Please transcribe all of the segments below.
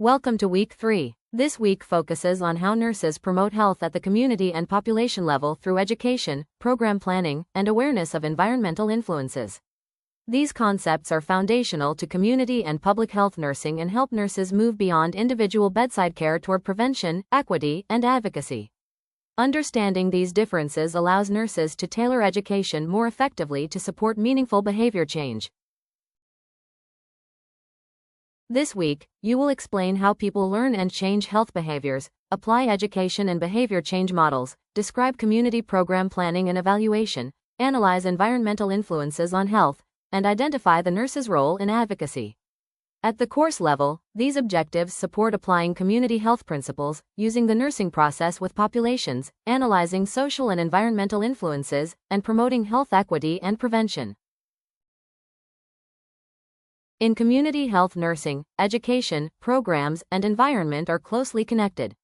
Welcome to Week 3. This week focuses on how nurses promote health at the community and population level through education, program planning, and awareness of environmental influences. These concepts are foundational to community and public health nursing and help nurses move beyond individual bedside care toward prevention, equity, and advocacy. Understanding these differences allows nurses to tailor education more effectively to support meaningful behavior change. This week, you will explain how people learn and change health behaviors, apply education and behavior change models, describe community program planning and evaluation, analyze environmental influences on health, and identify the nurse's role in advocacy. At the course level, these objectives support applying community health principles, using the nursing process with populations, analyzing social and environmental influences, and promoting health equity and prevention. In community health nursing, education, programs, and environment are closely connected.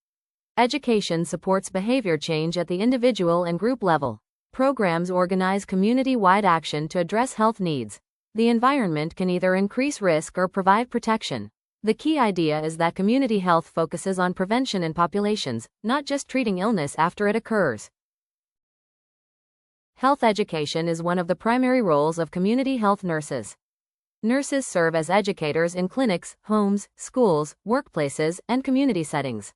Education supports behavior change at the individual and group level. Programs organize community-wide action to address health needs. The environment can either increase risk or provide protection. The key idea is that community health focuses on prevention in populations, not just treating illness after it occurs. Health education is one of the primary roles of community health nurses. Nurses serve as educators in clinics, homes, schools, workplaces, and community settings.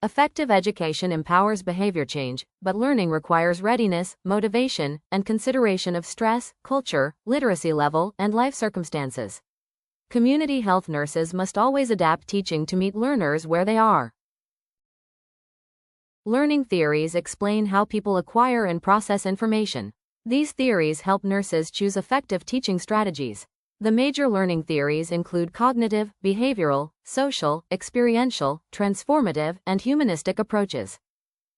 Effective education empowers behavior change, but learning requires readiness, motivation, and consideration of stress, culture, literacy level, and life circumstances. Community health nurses must always adapt teaching to meet learners where they are. Learning theories explain how people acquire and process information. These theories help nurses choose effective teaching strategies. The major learning theories include cognitive, behavioral, social, experiential, transformative, and humanistic approaches.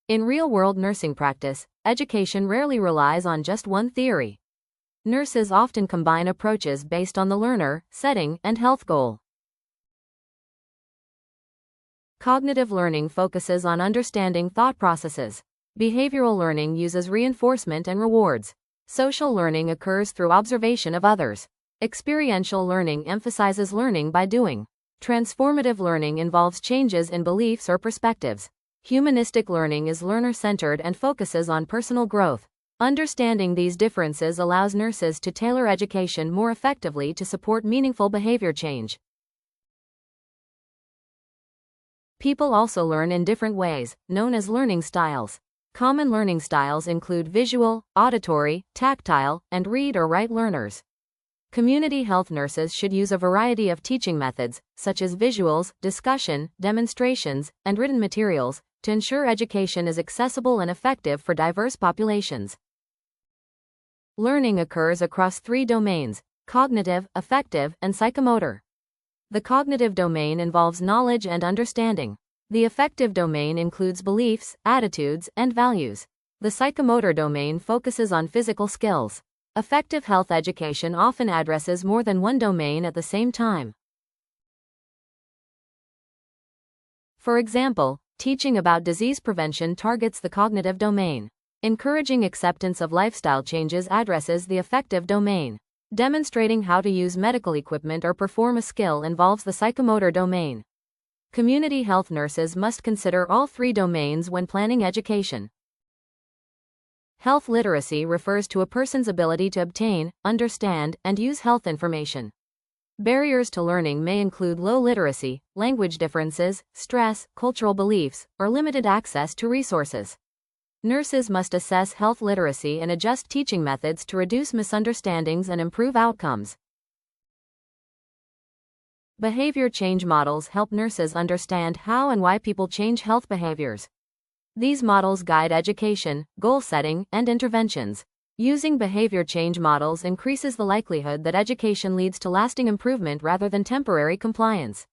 In real-world nursing practice, education rarely relies on just one theory. Nurses often combine approaches based on the learner, setting, and health goal. Cognitive learning focuses on understanding thought processes. Behavioral learning uses reinforcement and rewards. Social learning occurs through observation of others. Experiential learning emphasizes learning by doing. Transformative learning involves changes in beliefs or perspectives. Humanistic learning is learner-centered and focuses on personal growth. Understanding these differences allows nurses to tailor education more effectively to support meaningful behavior change. People also learn in different ways, known as learning styles. Common learning styles include visual, auditory, tactile, and read or write learners. Community health nurses should use a variety of teaching methods, such as visuals, discussion, demonstrations, and written materials, to ensure education is accessible and effective for diverse populations. Learning occurs across three domains: cognitive, affective, and psychomotor. The cognitive domain involves knowledge and understanding. The affective domain includes beliefs, attitudes, and values. The psychomotor domain focuses on physical skills. Effective health education often addresses more than one domain at the same time. For example, teaching about disease prevention targets the cognitive domain. Encouraging acceptance of lifestyle changes addresses the affective domain. Demonstrating how to use medical equipment or perform a skill involves the psychomotor domain. Community health nurses must consider all three domains when planning education. Health literacy refers to a person's ability to obtain, understand, and use health information. Barriers to learning may include low literacy, language differences, stress, cultural beliefs, or limited access to resources. Nurses must assess health literacy and adjust teaching methods to reduce misunderstandings and improve outcomes. Behavior change models help nurses understand how and why people change health behaviors. These models guide education, goal setting, and interventions. Using behavior change models increases the likelihood that education leads to lasting improvement rather than temporary compliance.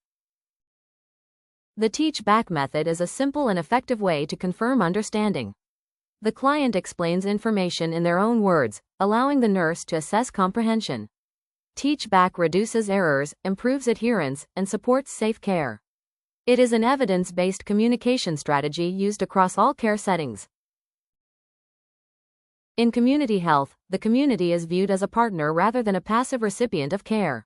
The teach-back method is a simple and effective way to confirm understanding. The client explains information in their own words, allowing the nurse to assess comprehension. Teach-back reduces errors, improves adherence, and supports safe care. It is an evidence-based communication strategy used across all care settings. In community health, the community is viewed as a partner rather than a passive recipient of care.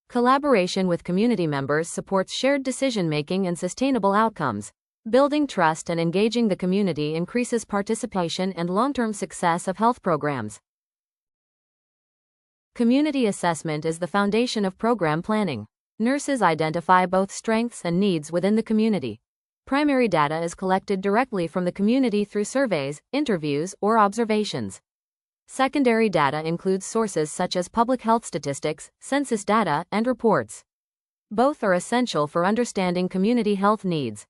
Collaboration with community members supports shared decision-making and sustainable outcomes. Building trust and engaging the community increases participation and long-term success of health programs. Community assessment is the foundation of program planning. Nurses identify both strengths and needs within the community. Primary data is collected directly from the community through surveys, interviews, or observations. Secondary data includes sources such as public health statistics, census data, and reports. Both are essential for understanding community health needs.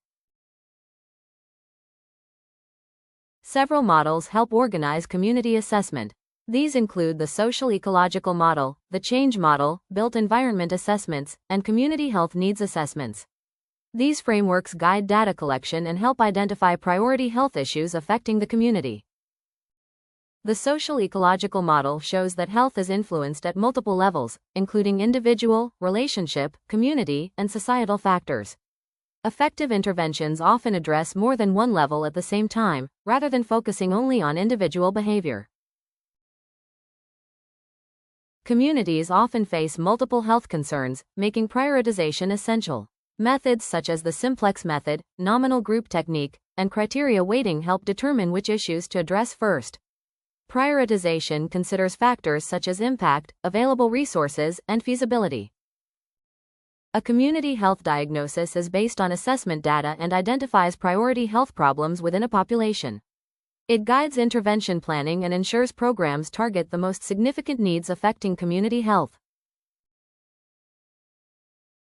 Several models help organize community assessment. These include the social ecological model, the change model, built environment assessments, and community health needs assessments. These frameworks guide data collection and help identify priority health issues affecting the community. The social ecological model shows that health is influenced at multiple levels, including individual, relationship, community, and societal factors. Effective interventions often address more than one level at the same time, rather than focusing only on individual behavior. Communities often face multiple health concerns, making prioritization essential. Methods such as the simplex method, nominal group technique, and criteria weighting help determine which issues to address first. Prioritization considers factors such as impact, available resources, and feasibility. A community health diagnosis is based on assessment data and identifies priority health problems within a population. It guides intervention planning and ensures programs target the most significant needs affecting community health.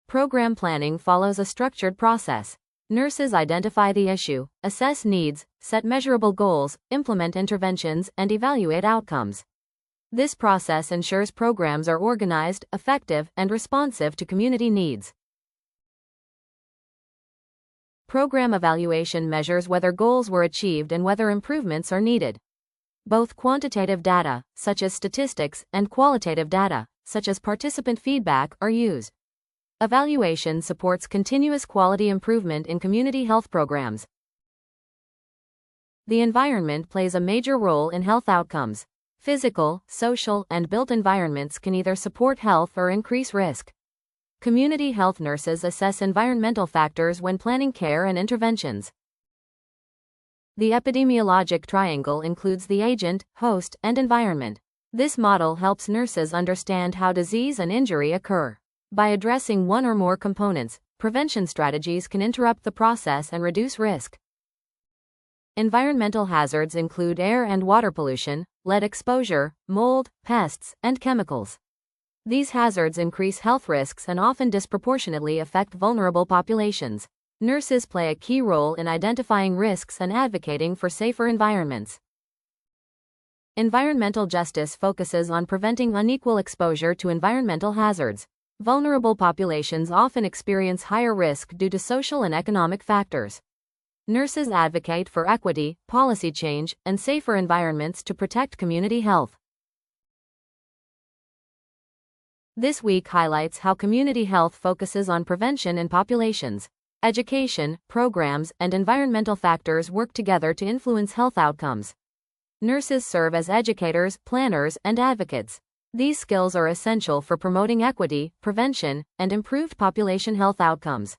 Program planning follows a structured process. Nurses identify the issue, assess needs, set measurable goals, implement interventions, and evaluate outcomes. This process ensures programs are organized, effective, and responsive to community needs. Program evaluation measures whether goals were achieved and whether improvements are needed. Both quantitative data, such as statistics, and qualitative data, such as participant feedback, are used. Evaluation supports continuous quality improvement in community health programs. The environment plays a major role in health outcomes. Physical, social, and built environments can either support health or increase risk. Community health nurses assess environmental factors when planning care and interventions. The epidemiologic triangle includes the agent, host, and environment. This model helps nurses understand how disease and injury occur. By addressing one or more components, prevention strategies can interrupt the process and reduce risk. Environmental hazards include air and water pollution, lead exposure, mold, pests, and chemicals. These hazards increase health risks and often disproportionately affect vulnerable populations. Nurses play a key role in identifying risks and advocating for safer environments. Environmental justice focuses on preventing unequal exposure to environmental hazards. Vulnerable populations often experience higher risk due to social and economic factors. Nurses advocate for equity, policy change, and safer environments to protect community health. This week highlights how community health focuses on prevention in populations. Education, programs, and environmental factors work together to influence health outcomes. Nurses serve as educators, planners, and advocates. These skills are essential for promoting equity, prevention, and improved population health outcomes.